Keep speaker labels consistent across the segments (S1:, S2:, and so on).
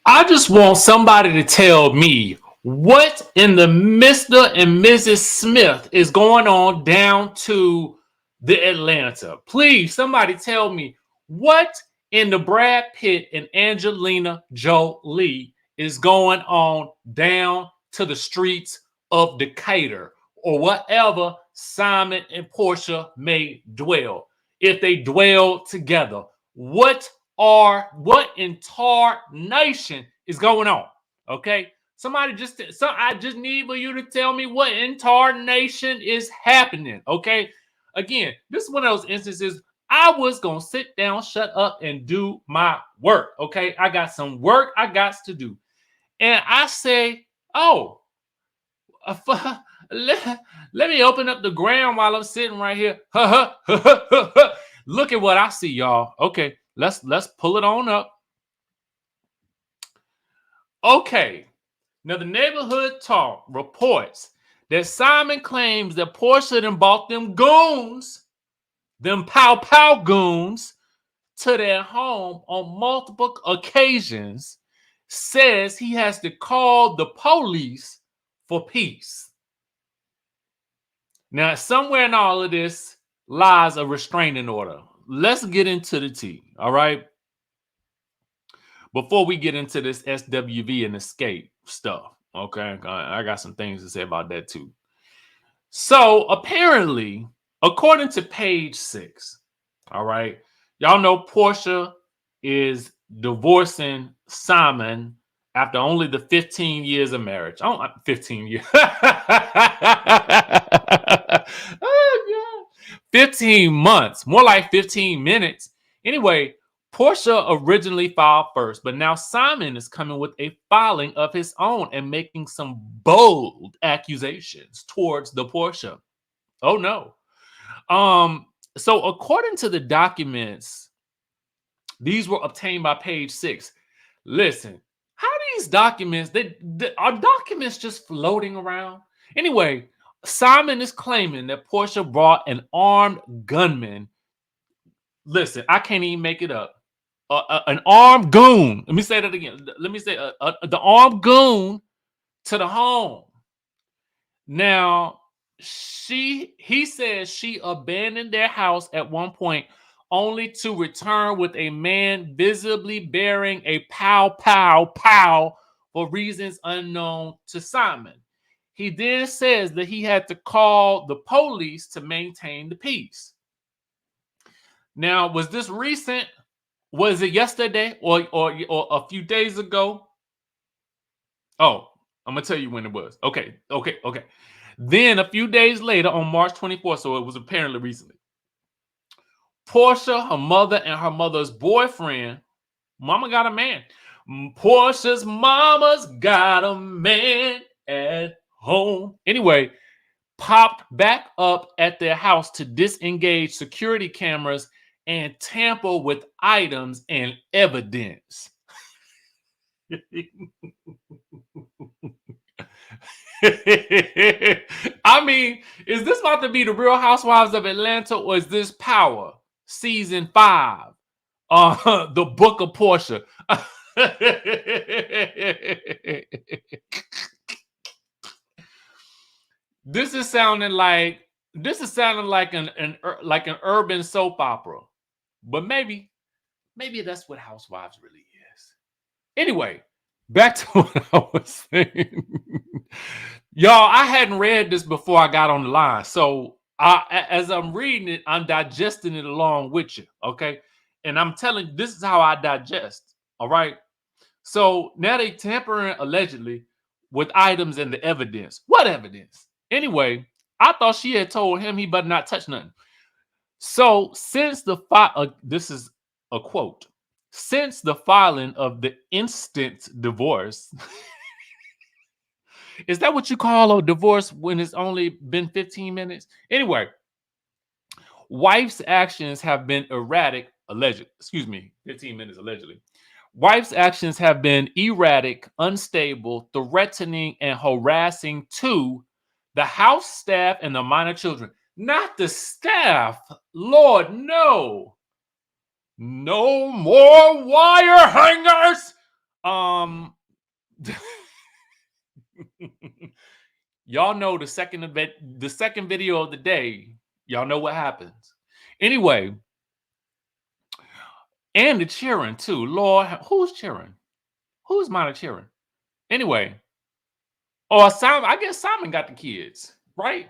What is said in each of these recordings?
S1: I just want somebody to tell me what in the Mr. and Mrs. Smith is going on down to the Atlanta. Please, somebody tell me what in the Brad Pitt and Angelina Jolie is going on down to the streets of Decatur or whatever Simon and Porsha may dwell. If they dwell together, what in tar nation is going on? Okay, I just need for you to tell me what in tar nation is happening. Okay, again, this is one of those instances. I was gonna sit down, shut up, and do my work. Okay, I got some work I got to do, and I say, oh, let, let me open up the ground while I'm sitting right here. Look at what I see, y'all. Okay, let's pull it on up. Okay. Now the neighborhood talk reports that Simon claims that Porsha done bought them goons, them pow pow goons, to their home on multiple occasions, says he has to call the police for peace. Now, somewhere in all of this lies a restraining order. Let's get into the tea, all right? Before we get into this SWV and Xscape stuff, okay? I got some things to say about that too. So, apparently, according to page 6, all right, y'all know Porsha is divorcing Simon after only the 15 years of marriage. Oh, 15 years. Oh, God. 15 months, more like 15 minutes. Anyway, Porsha originally filed first, but now Simon is coming with a filing of his own and making some bold accusations towards the Porsha. Oh no. So according to the documents, these were obtained by page 6. Listen, how these documents, are documents just floating around? Anyway, Simon is claiming that Porsha brought an armed gunman. Listen, I can't even make it up. An armed goon. Let me say that again. Let me say the armed goon to the home. Now, he says she abandoned their house at one point only to return with a man visibly bearing a pow pow pow for reasons unknown to Simon. He then says that he had to call the police to maintain the peace. Now, was this recent? Was it yesterday or a few days ago? Oh, I'm gonna tell you when it was. Okay. Then a few days later, on March 24th, so it was apparently recently, Porsha, her mother, and her mother's boyfriend, mama got a man. Porsha's mama's got a man at home. Anyway, popped back up at their house to disengage security cameras and tamper with items and evidence. I mean, is this about to be the Real Housewives of Atlanta, or is this Power season 5? The Book of Porsha. This is sounding like an urban soap opera, but maybe that's what Housewives really is. Anyway, back to what I was saying. Y'all, I hadn't read this before I got on the line. So as I'm reading it, I'm digesting it along with you. Okay. And I'm telling you, this is how I digest. All right. So now they tampering allegedly with items and the evidence. What evidence? Anyway, I thought she had told him he better not touch nothing. So since this is a quote. Since the filing of the instant divorce, is that what you call a divorce when it's only been 15 minutes? Anyway, wife's actions have been erratic, 15 minutes allegedly. Wife's actions have been erratic, unstable, threatening, and harassing to the house staff and the minor children. Not the staff. Lord, no. No more wire hangers. Y'all know the second video of the day. Y'all know what happens. Anyway, and the cheering too. Lord, who's cheering? Who's mine cheering? Anyway, Simon. I guess Simon got the kids, right?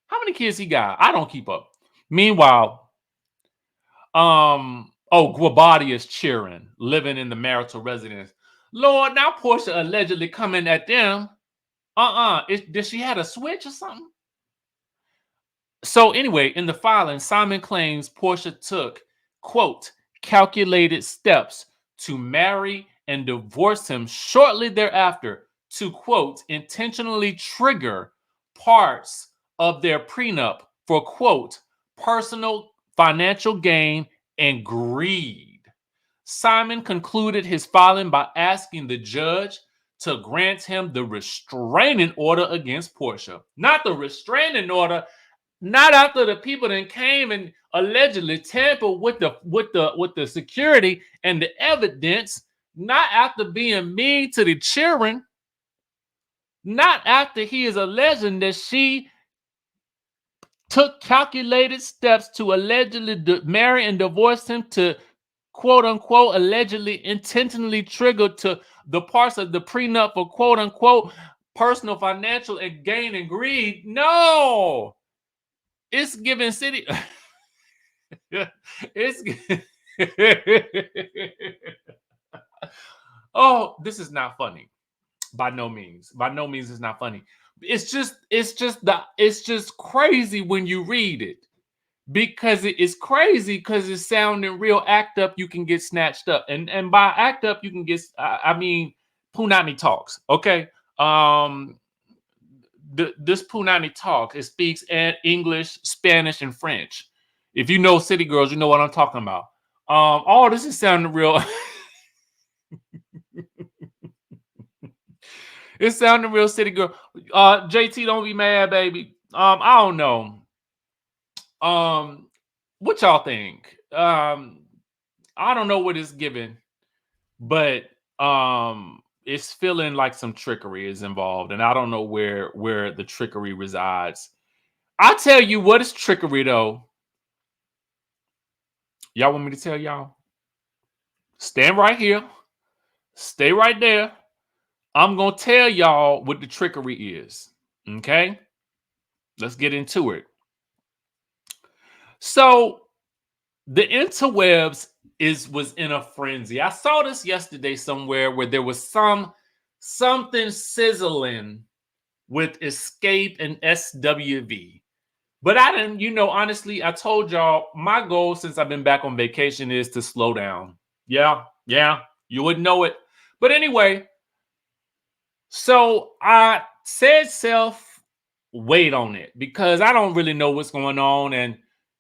S1: How many kids he got? I don't keep up. Meanwhile, Guabati is cheering, living in the marital residence. Lord, now Porsha allegedly coming at them. Did she had a switch or something? So anyway, in the filing, Simon claims Porsha took, quote, calculated steps to marry and divorce him shortly thereafter to, quote, intentionally trigger parts of their prenup for, quote, personal financial gain and greed. Simon concluded his filing by asking the judge to grant him the restraining order against Porsha. Not the restraining order. Not after the people that came and allegedly tampered with the security and the evidence. Not after being mean to the children. Not after he is alleging that she took calculated steps to allegedly marry and divorce him to, quote unquote, allegedly intentionally triggered to the parts of the prenup for, quote unquote, personal financial and gain and greed. No. It's giving city. It's oh, this is not funny. By no means. By no means it's not funny. It's just crazy when you read it. Because it's crazy because it's sounding real act up, you can get snatched up. And by act up, you can get I mean Punani talks. Okay. This Punani talk, it speaks English, Spanish, and French. If you know city girls, you know what I'm talking about. Oh, this is sounding real. It's sounding real city girl. JT, don't be mad, baby. I don't know. What y'all think? I don't know what it's giving, but it's feeling like some trickery is involved, and I don't know where the trickery resides. I tell you what is trickery though. Y'all want me to tell y'all? Stand right here. Stay right there. I'm going to tell y'all what the trickery is. Okay? Let's get into it. So, the interwebs was in a frenzy. I saw this yesterday somewhere where there was something sizzling with Xscape and SWV. But I didn't, honestly, I told y'all my goal since I've been back on vacation is to slow down. Yeah, you wouldn't know it. But anyway, so I said wait on it because I don't really know what's going on. And,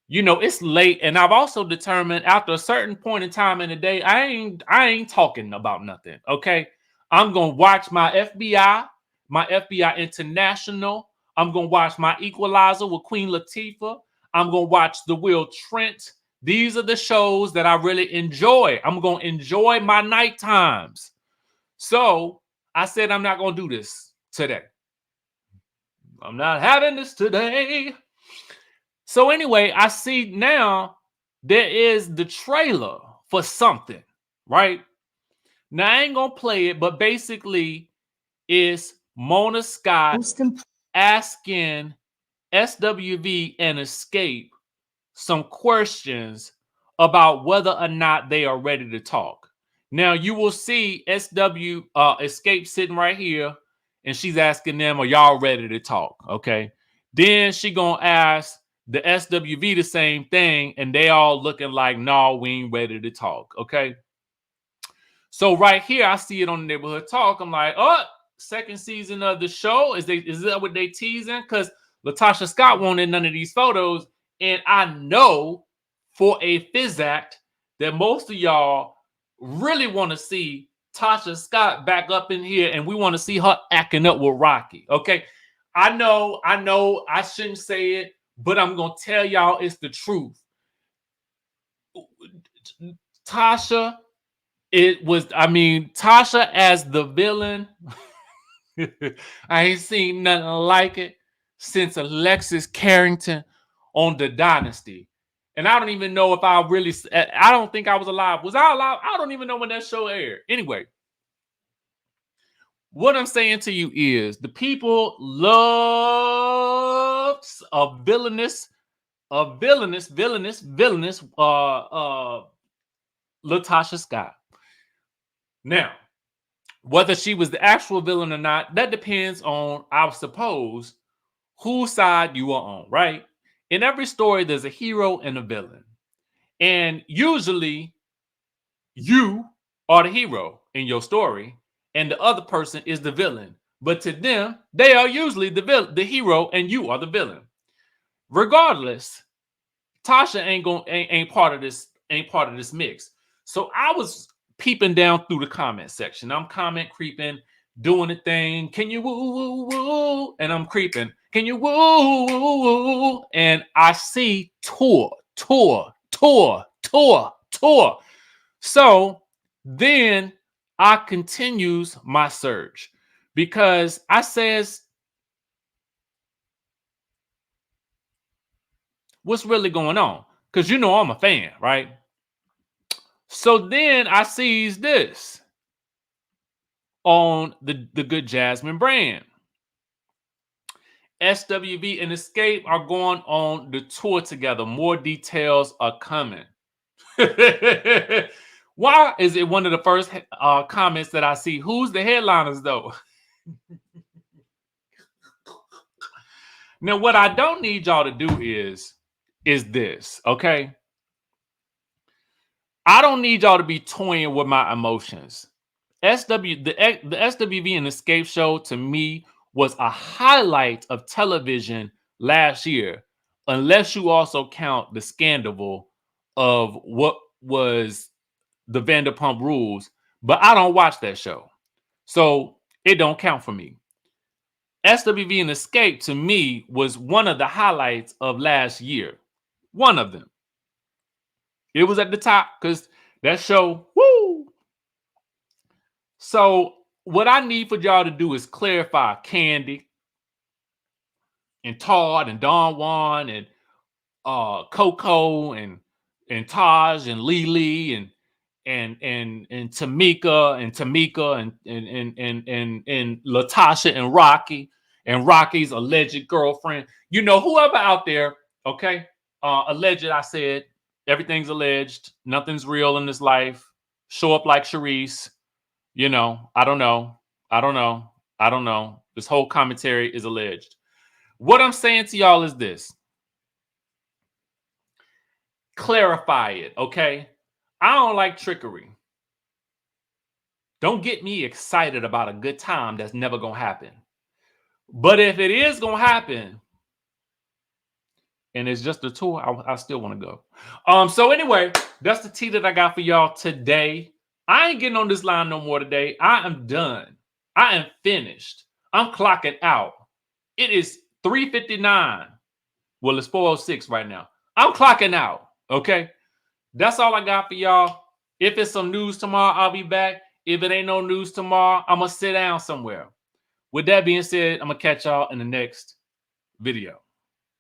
S1: it's late. And I've also determined after a certain point in time in the day, I ain't talking about nothing. Okay. I'm going to watch my FBI International. I'm going to watch my Equalizer with Queen Latifah. I'm going to watch The Will Trent. These are the shows that I really enjoy. I'm going to enjoy my night times. So I said, I'm not going to do this today. I'm not having this today. So anyway, I see now there is the trailer for something, right? Now I ain't going to play it, but basically it's Mona Scott asking SWV and Xscape some questions about whether or not they are ready to talk. Now you will see Xscape sitting right here, and she's asking them, "Are y'all ready to talk?" Okay. Then she gonna ask the SWV the same thing, and they all looking like, "No, we ain't ready to talk." Okay. So right here, I see it on the Neighborhood Talk. I'm like, oh, second season of the show. Is that what they teasing? Because Latasha Scott wanted none of these photos. And I know for a physact that most of y'all really want to see Tasha Scott back up in here, and we want to see her acting up with Rocky. Okay. I know I shouldn't say it, but I'm going to tell y'all it's the truth. Tasha It was, I mean, Tasha as the villain. I ain't seen nothing like it since Alexis Carrington on The Dynasty. And I don't even know if I really, I don't think I was alive. Was I alive? I don't even know when that show aired. Anyway, what I'm saying to you is the people loves a villainous, Latasha Scott. Now, whether she was the actual villain or not, that depends on, I suppose, whose side you are on, right? In every story, there's a hero and a villain. And usually, you are the hero in your story, and the other person is the villain. But to them, they are usually the hero, and you are the villain. Regardless, Tasha ain't part of this mix. So I was peeping down through the comment section. I'm comment creeping, doing the thing. Can you woo woo woo? And I'm creeping. Can you woo woo woo? And I see tour. So then I continues my search because I says, what's really going on? Because you know I'm a fan, right? So then I sees this on the good Jasmine brand. SWV and Xscape are going on the tour together. More details are coming. Why is it one of the first comments that I see? Who's the headliners, though? Now, what I don't need y'all to do is this, okay? I don't need y'all to be toying with my emotions. The SWV and Xscape show to me was a highlight of television last year, unless you also count the scandal of what was the Vanderpump Rules. But I don't watch that show, so it don't count for me. SWV and Xscape to me was one of the highlights of last year. One of them. It was at the top because that show, woo! So what I need for y'all to do is clarify Candy and Todd and Don Juan and Coco and Taj and Lily and Tamika and Latasha and Rocky and Rocky's alleged girlfriend. You know, whoever out there, okay? Alleged, I said, everything's alleged. Nothing's real in this life. Show up like Sharice. You know, I don't know. This whole commentary is alleged. What I'm saying to y'all is this. Clarify it, okay? I don't like trickery. Don't get me excited about a good time that's never going to happen. But if it is going to happen, and it's just a tour, I still want to go. So anyway, that's the tea that I got for y'all today. I ain't getting on this line no more today. I am done. I am finished. I'm clocking out. It is 3:59. Well, it's 4:06 right now. I'm clocking out. Okay. That's all I got for y'all. If it's some news tomorrow, I'll be back. If it ain't no news tomorrow, I'm going to sit down somewhere. With that being said, I'm going to catch y'all in the next video.